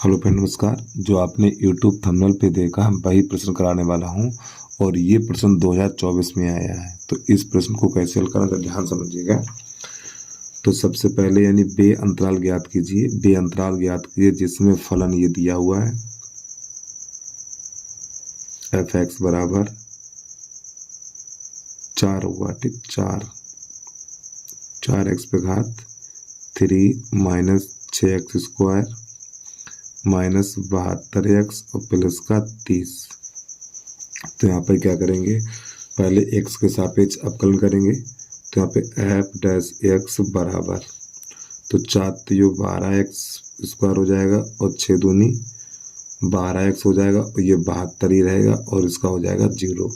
Hello friend, नमस्कार। जो आपने यूट्यूब थंबनेल पे देखा वही प्रश्न कराने वाला हूँ और ये प्रश्न 2024 में आया है। तो इस प्रश्न को कैसे हल करना है ध्यान समझिएगा। तो सबसे पहले यानी बे अंतराल ज्ञात कीजिए। बे अंतराल ज्ञात कीजिए जिसमें फलन ये दिया हुआ है एफ एक्स बराबर 4 हुआ, ठीक। 4x पे घात 3 minus 6x square minus 72x और प्लस का 30। तो यहाँ पे क्या करेंगे, पहले x के सापेक्ष अवकलन करेंगे। तो यहाँ पे एफ डैश एक्स बराबर, तो 4 तो ये 12x स्क्वायर हो जाएगा और 6 दूनी 12x हो जाएगा और ये 72 ही रहेगा और इसका हो जाएगा 0।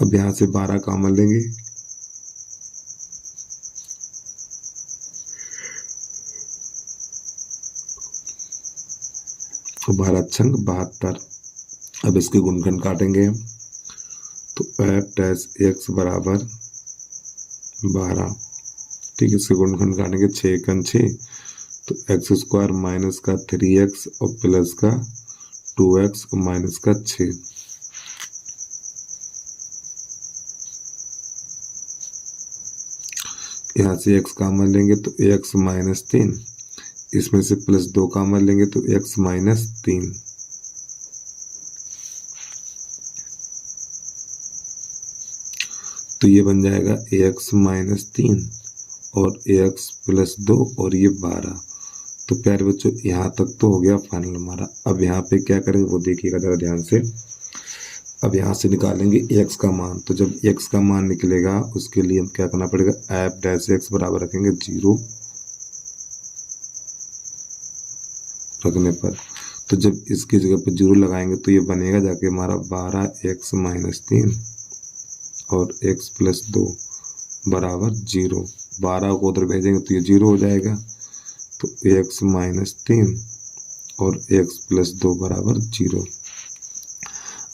अब यहाँ से 12 कॉमन लेंगे तो 12 छंग 72। अब इसके गुणनखंड काटेंगे हम। तो एफ डैश एक्स बराबर 12, ठीक। इसके गुणनखंड काटेंगे 6 एकन 6, तो एक्स स्क्वायर माइनस का 3x और प्लस का 2x और माइनस का 6। यहाँ से x कॉमन लेंगे तो x माइनस 3, इसमें से प्लस 2 कॉमन लेंगे तो x माइनस 3। तो ये बन जाएगा ax माइनस 3 और ax प्लस 2 और ये 12। तो प्यारे बच्चों यहाँ तक तो हो गया फाइनल हमारा। अब यहाँ पे क्या करेंगे वो देखिएगा जरा ध्यान से। अब यहाँ से निकालेंगे x का मान। तो जब x का मान निकलेगा उसके लिए हम क्या करना पड़ेगा, एफ डैश एक्स बराबर रखेंगे 0 रखने पर। तो जब इसकी जगह पे 0 लगाएंगे तो ये बनेगा जाके हमारा 12x माइनस 3 और x प्लस 2 बराबर 0। 12 को उधर भेजेंगे तो ये 0 हो जाएगा। तो x माइनस 3 और x प्लस 2 बराबर 0।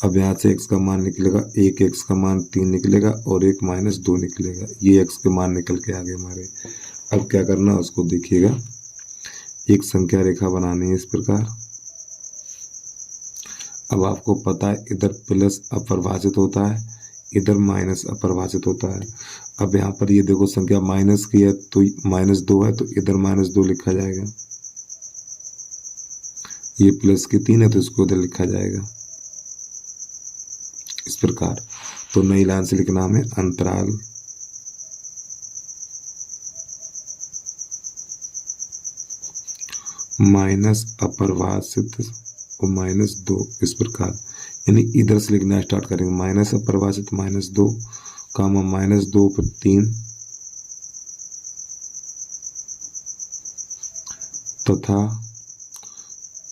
अब यहाँ से x का मान निकलेगा, एक x का मान 3 निकलेगा और एक माइनस 2 निकलेगा। ये x के मान निकल के आ गए हमारे। अब क्या करना है उसको देखिएगा। एक संख्या रेखा बनानी है इस प्रकार। अब आपको पता है इधर प्लस अपरिभाषित होता है, इधर माइनस अपरिभाषित होता है। अब यहाँ पर ये देखो संख्या माइनस की है तो माइनस 2 है तो इधर माइनस 2 लिखा जाएगा। ये प्लस की 3 है तो इसको इधर लिखा जाएगा इस प्रकार। तो नई लाइन से लिखना हमें अंतराल माइनस अपरिभाषित और माइनस 2 इस प्रकार। यानी इधर से लिखना स्टार्ट करेंगे, माइनस अपरिभाषित माइनस 2 कामा माइनस 2 पर 3 तथा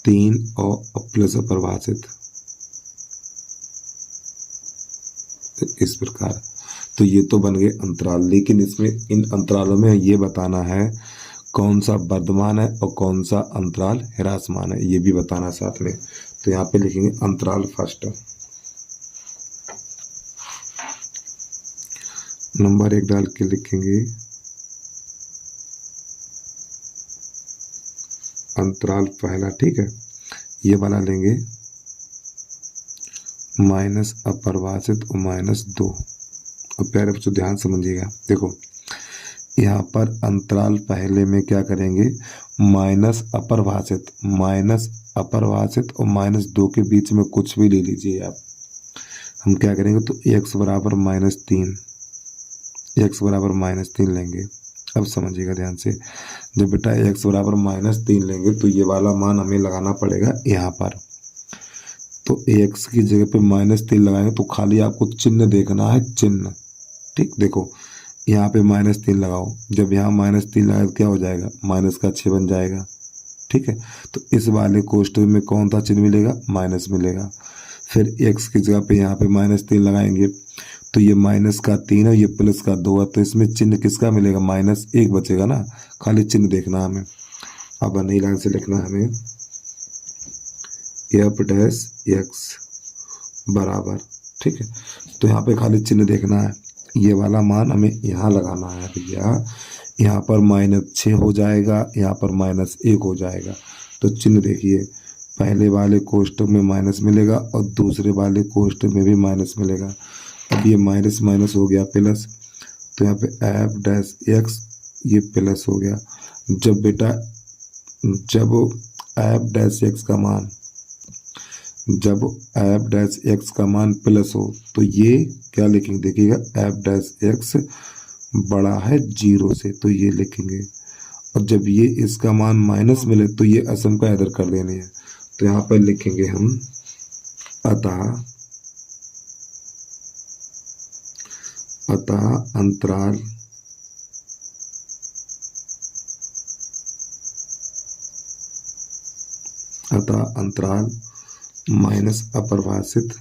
3 और प्लस अपरिभाषित इस प्रकार। तो ये तो बन गए अंतराल, लेकिन इसमें इन अंतरालों में ये बताना है कौन सा वर्धमान है और कौन सा अंतराल ह्रासमान है, ये भी बताना साथ में। तो यहाँ पे लिखेंगे अंतराल फर्स्ट। नंबर 1 डाल के लिखेंगे अंतराल पहला, ठीक है। ये वाला लेंगे माइनस अपरिभाषित और माइनस 2। और प्यारे बच्चों ध्यान समझिएगा, देखो यहाँ पर अंतराल पहले में क्या करेंगे, माइनस अपरिभाषित और माइनस 2 के बीच में कुछ भी ले लीजिए आप। हम क्या करेंगे तो x बराबर माइनस 3, x बराबर माइनस 3 लेंगे। अब समझिएगा ध्यान से, जब बेटा x बराबर माइनस 3 लेंगे तो ये वाला मान हमें लगाना पड़ेगा यहाँ पर। तो x की जगह पे माइनस 3 लगाएंगे तो खाली आपको चिन्ह देखना है, चिन्ह, ठीक। देखो यहाँ पे माइनस 3 लगाओ, जब यहाँ माइनस 3 लगाए तो क्या हो जाएगा, माइनस का 6 बन जाएगा, ठीक है। तो इस वाले कोष्ठक में कौन सा चिन्ह मिलेगा, माइनस मिलेगा। फिर x की जगह पे यहाँ पे माइनस 3 लगाएंगे तो ये माइनस का 3 है, ये प्लस का 2 है, तो इसमें चिन्ह किसका मिलेगा, माइनस 1 बचेगा ना, खाली चिन्ह देखना हमें। अब नई लाइन से लिखना हमें एफ डैश एक्स बराबर, ठीक है। तो यहाँ पे खाली चिन्ह देखना है, ये वाला मान हमें यहाँ लगाना है भैया। यहाँ पर -6 हो जाएगा, यहाँ पर -1 हो जाएगा। तो चिन्ह देखिए, पहले वाले कोष्टक में माइनस मिलेगा और दूसरे वाले कोष्टक में भी माइनस मिलेगा। अब ये माइनस माइनस हो गया प्लस, तो यहाँ पे एफ डैश एक्स ये प्लस हो गया। जब बेटा जब एफ डैश एक्स का मान जब एफ डैश एक्स का मान प्लस हो तो ये क्या लिखेंगे, देखिएगा एफ डैश एक्स बड़ा है 0 से, तो ये लिखेंगे। और जब ये इसका मान माइनस मिले तो ये असम का इधर कर देने हैं, तो यहाँ पर लिखेंगे हम अतः अंतराल माइनस अपरिभाषित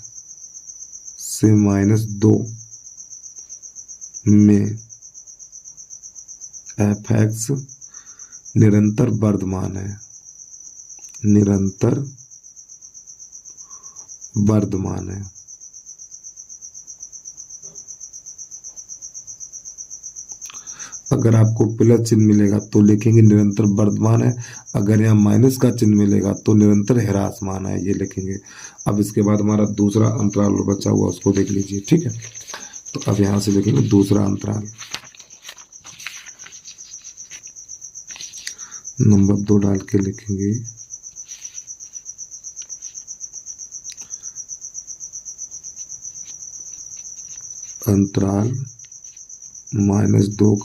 से -2 में एफ एक्स निरंतर वर्धमान है, अगर आपको प्लस चिन्ह मिलेगा तो लिखेंगे निरंतर वर्धमान है, अगर यहाँ माइनस का चिन्ह मिलेगा तो निरंतर ह्रासमान है, ये लिखेंगे। अब इसके बाद हमारा दूसरा अंतराल बचा हुआ उसको देख लीजिए, ठीक है। तो अब यहाँ से लिखेंगे दूसरा अंतराल, नंबर 2 डाल के लिखेंगे अंतराल -2,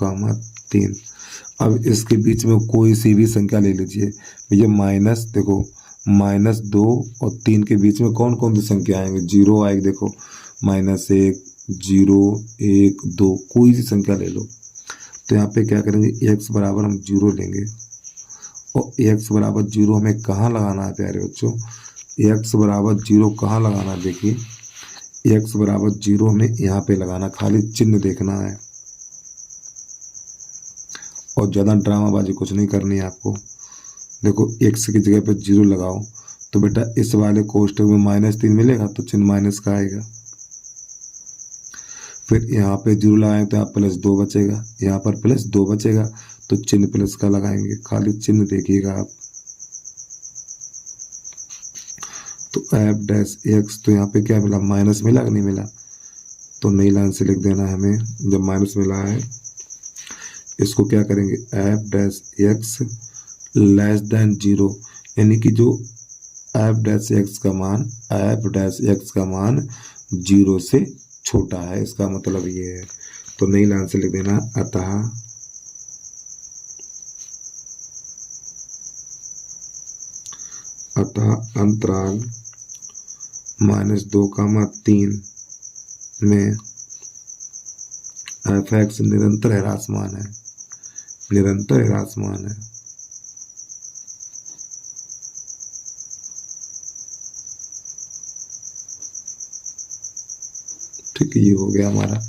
अब इसके बीच में कोई सी भी संख्या ले लीजिए। ये माइनस देखो -2 और 3 के बीच में कौन कौन सी संख्या आएंगे, 0 आएगी, देखो -1 0 1 2 कोई सी संख्या ले लो। तो यहाँ पे क्या करेंगे, x बराबर हम 0 लेंगे और x बराबर 0 हमें कहाँ लगाना है प्यारे बच्चों, x बराबर 0 कहाँ लगाना है, देखिए x बराबर 0 हमें यहाँ पे लगाना, खाली चिन्ह देखना है और ज़्यादा ड्रामाबाजी कुछ नहीं करनी है आपको। देखो x की जगह पे 0 लगाओ तो बेटा इस वाले कोष्टक में -3 मिलेगा तो चिन्ह माइनस का आएगा। फिर यहाँ पे 0 लगाएंगे तो यहाँ +2 बचेगा, यहाँ पर +2 बचेगा तो चिन्ह प्लस का लगाएंगे, खाली चिन्ह देखिएगा आप। तो एफ डैश एक्स, तो यहाँ पे क्या मिला, माइनस मिला कि नहीं मिला, तो नई लाइन से लिख देना है हमें। जब माइनस मिला है इसको क्या करेंगे, F dash x less than 0, यानी कि जो एफ डैश एक्स का मान 0 से छोटा है, इसका मतलब ये है। तो नई लाइन से लिख देना अतः अंतराल -2, 3 में एफ एक्स निरंतर ह्रासमान है, ठीक है, ये हो गया हमारा।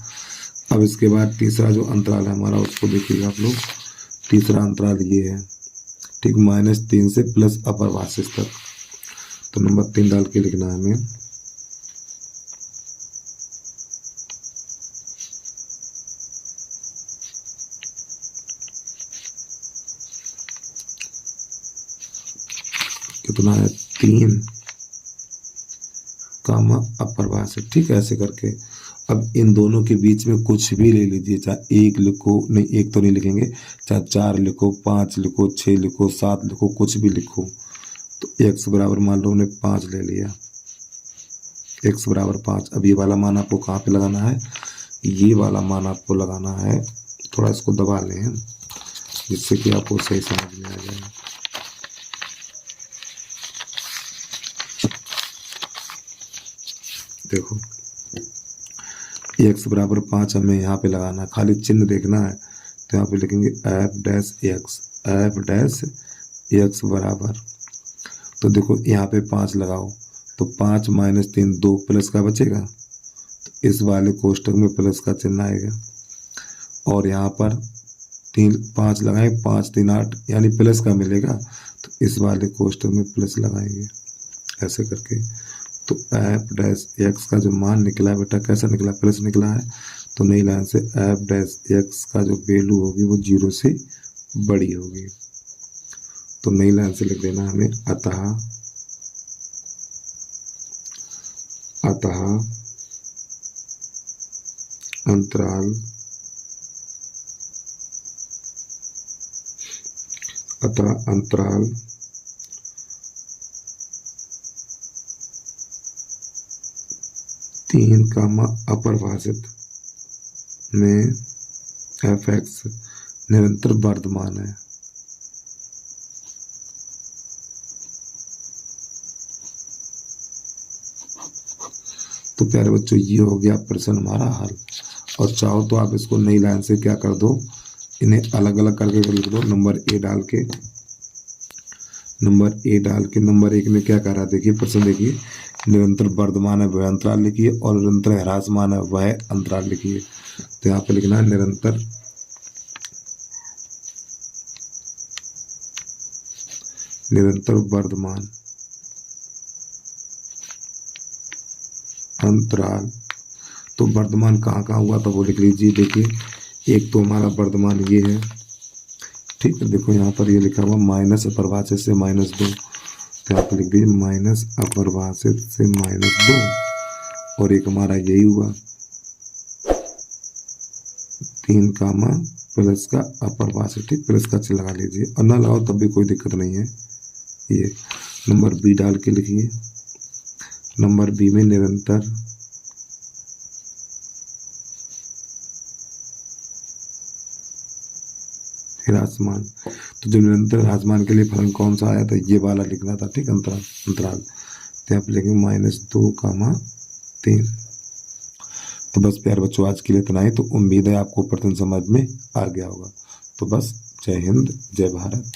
अब इसके बाद तीसरा जो अंतराल है हमारा उसको देखिएगा आप लोग। तीसरा अंतराल ये है, ठीक, -3 से प्लस अपरिभाषित तक। तो नंबर 3 डाल के लिखना है हमें कितना है, 3 अपरिभाषित, ठीक है, ऐसे करके। अब इन दोनों के बीच में कुछ भी ले लीजिए, चाहे 1 लिखो, नहीं 1 तो नहीं लिखेंगे, चाहे 4 लिखो, 5 लिखो, 6 लिखो, 7 लिखो, कुछ भी लिखो। तो x बराबर मान लो हमने 5 ले लिया, x बराबर 5। अब ये वाला मान आपको कहाँ पे लगाना है, ये वाला मान आपको लगाना है, थोड़ा इसको दबा लें जिससे कि आपको सही समझ में आ जाए। देखो x बराबर 5 हमें यहाँ पे लगाना है, खाली चिन्ह देखना है। तो यहाँ पे लिखेंगे एफ डैश एक्स बराबर, तो देखो यहाँ पे 5 लगाओ तो 5 - 3 2 प्लस का बचेगा, तो इस वाले कोष्टक में प्लस का चिन्ह आएगा। और यहाँ पर 5 लगाएं, 5 3 8 यानी प्लस का मिलेगा, तो इस वाले कोष्टक में प्लस लगाएंगे, ऐसे करके। तो एफ डैश एक्स का जो मान निकला है बेटा कैसा निकला, प्लस निकला है। तो नई लाइन से एफ डैश एक्स का जो वैल्यू होगी वो 0 से बड़ी होगी। तो नई लाइन से लिख देना हमें अतः अंतराल तीन कामा अपरिभाषित में f(x) निरंतर वर्धमान है। तो प्यारे बच्चों, ये हो गया प्रश्न हमारा हल। और चाहो तो आप इसको नई लाइन से क्या कर दो, इन्हें अलग अलग करके लिख दो। नंबर ए डाल के नंबर 1 में क्या कर रहा है देखिए, प्रश्न देखिए, निरंतर वर्धमान है वह अंतराल लिखिए और निरंतर ह्रासमान है वह अंतराल लिखिए। तो यहाँ पे लिखना है निरंतर वर्धमान अंतराल। तो वर्धमान कहाँ कहाँ हुआ तो वो लिख लीजिए। देखिए, एक तो हमारा वर्धमान ये है, ठीक है। देखो यहाँ पर ये लिखा हुआ माइनस अपरिभाषित से -2, तो यहाँ पर लिख दीजिए माइनस अपरिभाषित से -2। और एक हमारा यही हुआ 3 कामा प्लस का अपरिभाषित, ठीक, प्लस का चिन्ह लगा लीजिए और ना लगाओ तब भी कोई दिक्कत नहीं है। ये नंबर बी डाल के लिखिए। नंबर बी में निरंतर ह्रासमान। तो जो निरंतर ह्रासमान के लिए फलन कौन सा आया था, ये वाला लिखना था, ठीक, अंतराल। तो यहाँ पे लिखेंगे -2,3। तो बस प्यारे बच्चों, आज के लिए इतना ही। तो उम्मीद है आपको प्रश्न समझ में आ गया होगा। तो बस, जय हिंद, जय भारत।